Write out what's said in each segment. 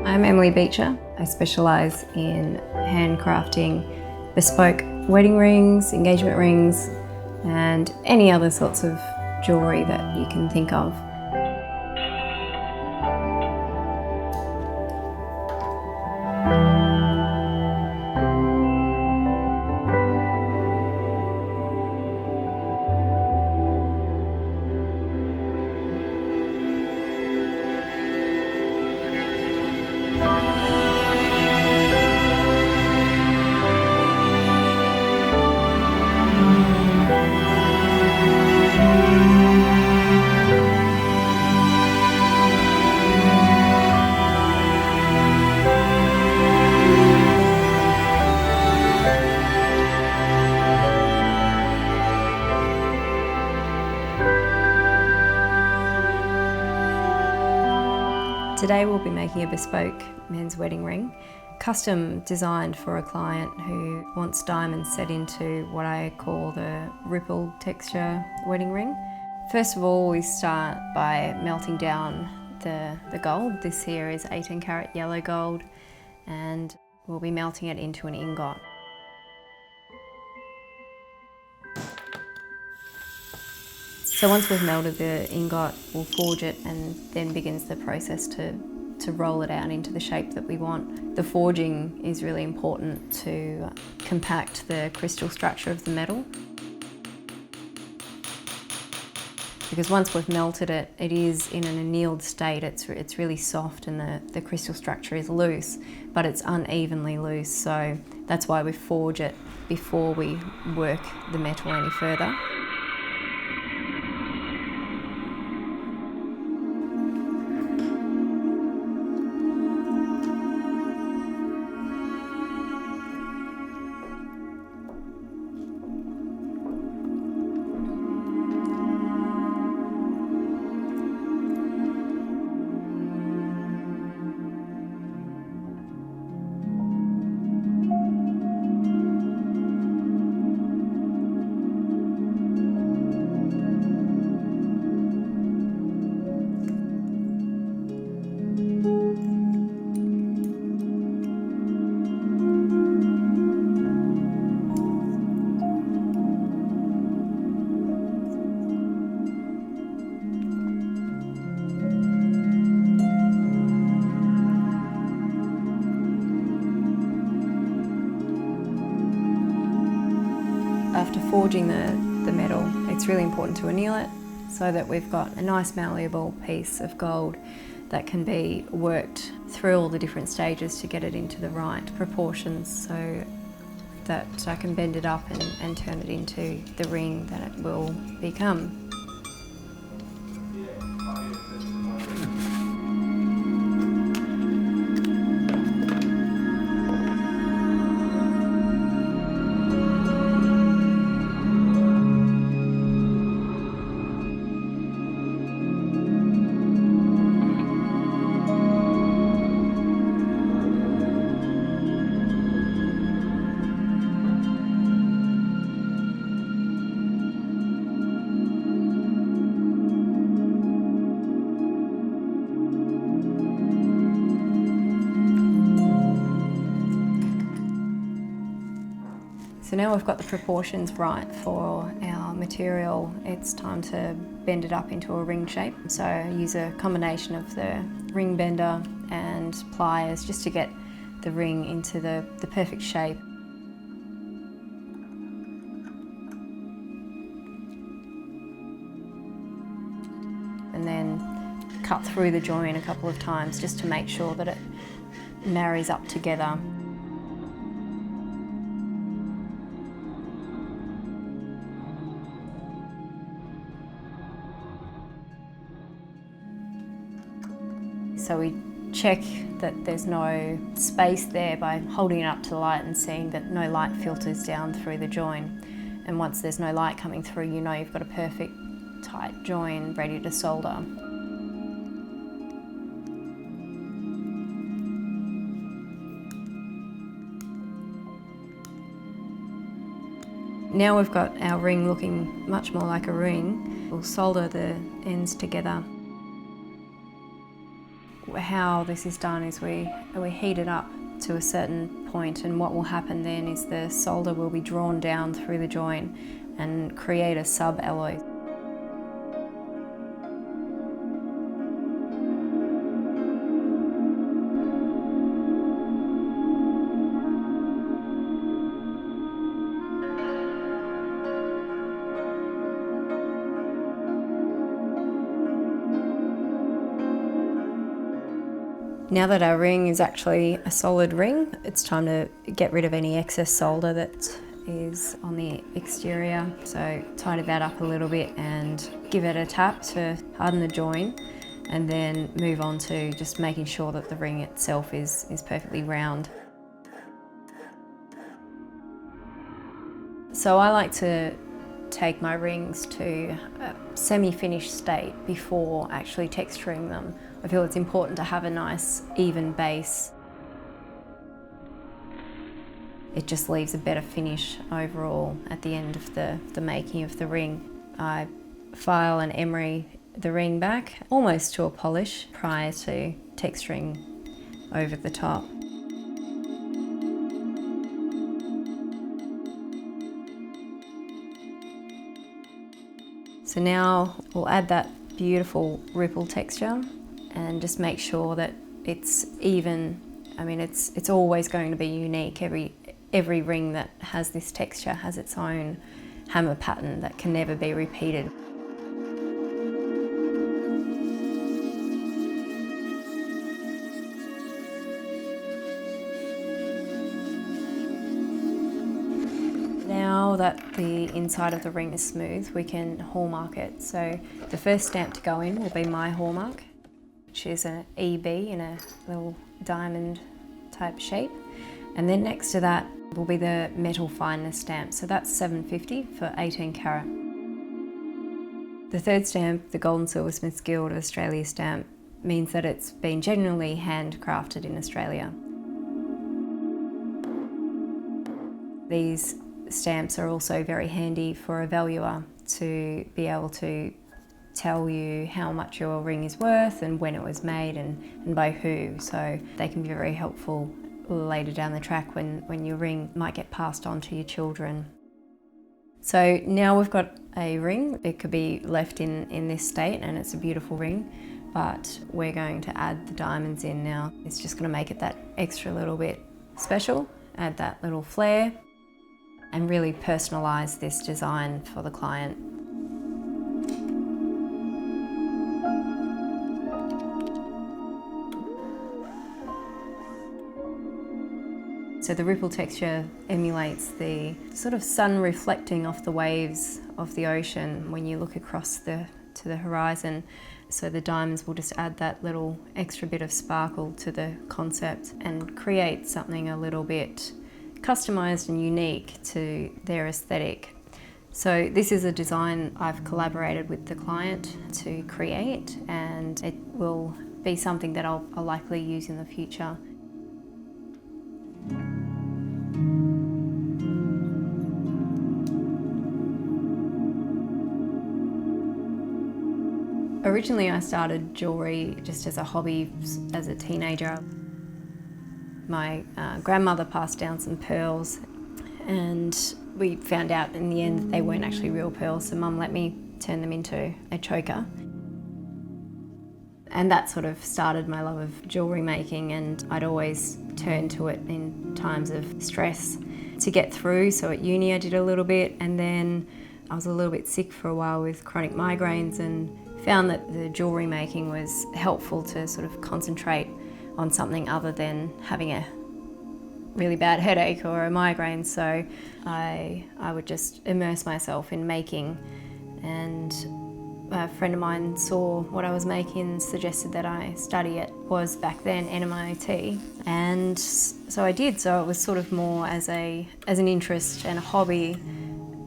I'm Emily Becher. I specialise in handcrafting bespoke wedding rings, engagement rings, and any other sorts of jewellery that you can think of. Today we'll be making a bespoke men's wedding ring, custom designed for a client who wants diamonds set into what I call the ripple texture wedding ring. First of all, we start by melting down the gold. This here is 18 karat yellow gold, and we'll be melting it into an ingot. So once we've melted the ingot, we'll forge it, and then begins the process to roll it out into the shape that we want. The forging is really important to compact the crystal structure of the metal, because once we've melted it, it is in an annealed state. It's really soft, and the crystal structure is loose, but it's unevenly loose. So that's why we forge it before we work the metal any further. After forging the metal, it's really important to anneal it so that we've got a nice malleable piece of gold that can be worked through all the different stages to get it into the right proportions, so that I can bend it up and turn it into the ring that it will become. So now we've got the proportions right for our material, it's time to bend it up into a ring shape. So I use a combination of the ring bender and pliers just to get the ring into the perfect shape. And then cut through the join a couple of times just to make sure that it marries up together. So we check that there's no space there by holding it up to the light and seeing that no light filters down through the join. And once there's no light coming through, you know you've got a perfect tight join ready to solder. Now we've got our ring looking much more like a ring, we'll solder the ends together. How this is done is we heat it up to a certain point, and what will happen then is the solder will be drawn down through the join and create a sub-alloy. Now that our ring is actually a solid ring, it's time to get rid of any excess solder that is on the exterior. So tidy that up a little bit and give it a tap to harden the join, and then move on to just making sure that the ring itself is perfectly round. So I like to take my rings to a semi-finished state before actually texturing them. I feel it's important to have a nice even base. It just leaves a better finish overall at the end of the making of the ring. I file and emery the ring back almost to a polish prior to texturing over the top. So now we'll add that beautiful ripple texture and just make sure that it's even. I mean, it's always going to be unique. Every ring that has this texture has its own hammer pattern that can never be repeated. Now that the inside of the ring is smooth, we can hallmark it. So the first stamp to go in will be my hallmark, which is an EB in a little diamond type shape. And then next to that will be the metal fineness stamp. So that's 750 for 18 carat. The third stamp, the Golden Silversmiths Guild of Australia stamp, means that it's been genuinely handcrafted in Australia. These stamps are also very handy for a valuer to be able to tell you how much your ring is worth and when it was made and by who. So they can be very helpful later down the track when your ring might get passed on to your children. So now we've got a ring. It could be left in this state and it's a beautiful ring, but we're going to add the diamonds in now. It's just going to make it that extra little bit special, add that little flair, and really personalize this design for the client. So the ripple texture emulates the sort of sun reflecting off the waves of the ocean when you look across to the horizon. So the diamonds will just add that little extra bit of sparkle to the concept and create something a little bit customised and unique to their aesthetic. So this is a design I've collaborated with the client to create, and it will be something that I'll likely use in the future. Originally I started jewellery just as a hobby as a teenager. My grandmother passed down some pearls and we found out in the end that they weren't actually real pearls, so Mum let me turn them into a choker. And that sort of started my love of jewellery making, and I'd always turn to it in times of stress to get through. So at uni I did a little bit, and then I was a little bit sick for a while with chronic migraines and found that the jewellery making was helpful to sort of concentrate on something other than having a really bad headache or a migraine. So I would just immerse myself in making, and a friend of mine saw what I was making and suggested that I study it was back then NMIT, and so I did. So it was sort of more as an interest and a hobby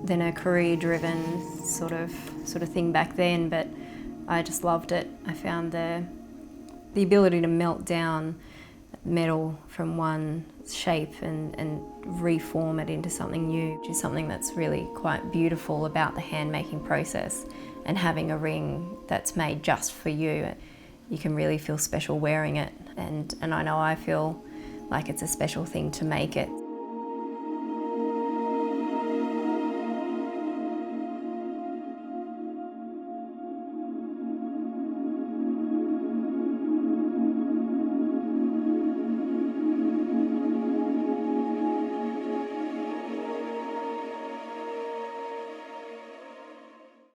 than a career-driven sort of thing back then. But I just loved it. I found the ability to melt down metal from one shape and reform it into something new, which is something that's really quite beautiful about the hand making process. And having a ring that's made just for you, you can really feel special wearing it. And I know I feel like it's a special thing to make it.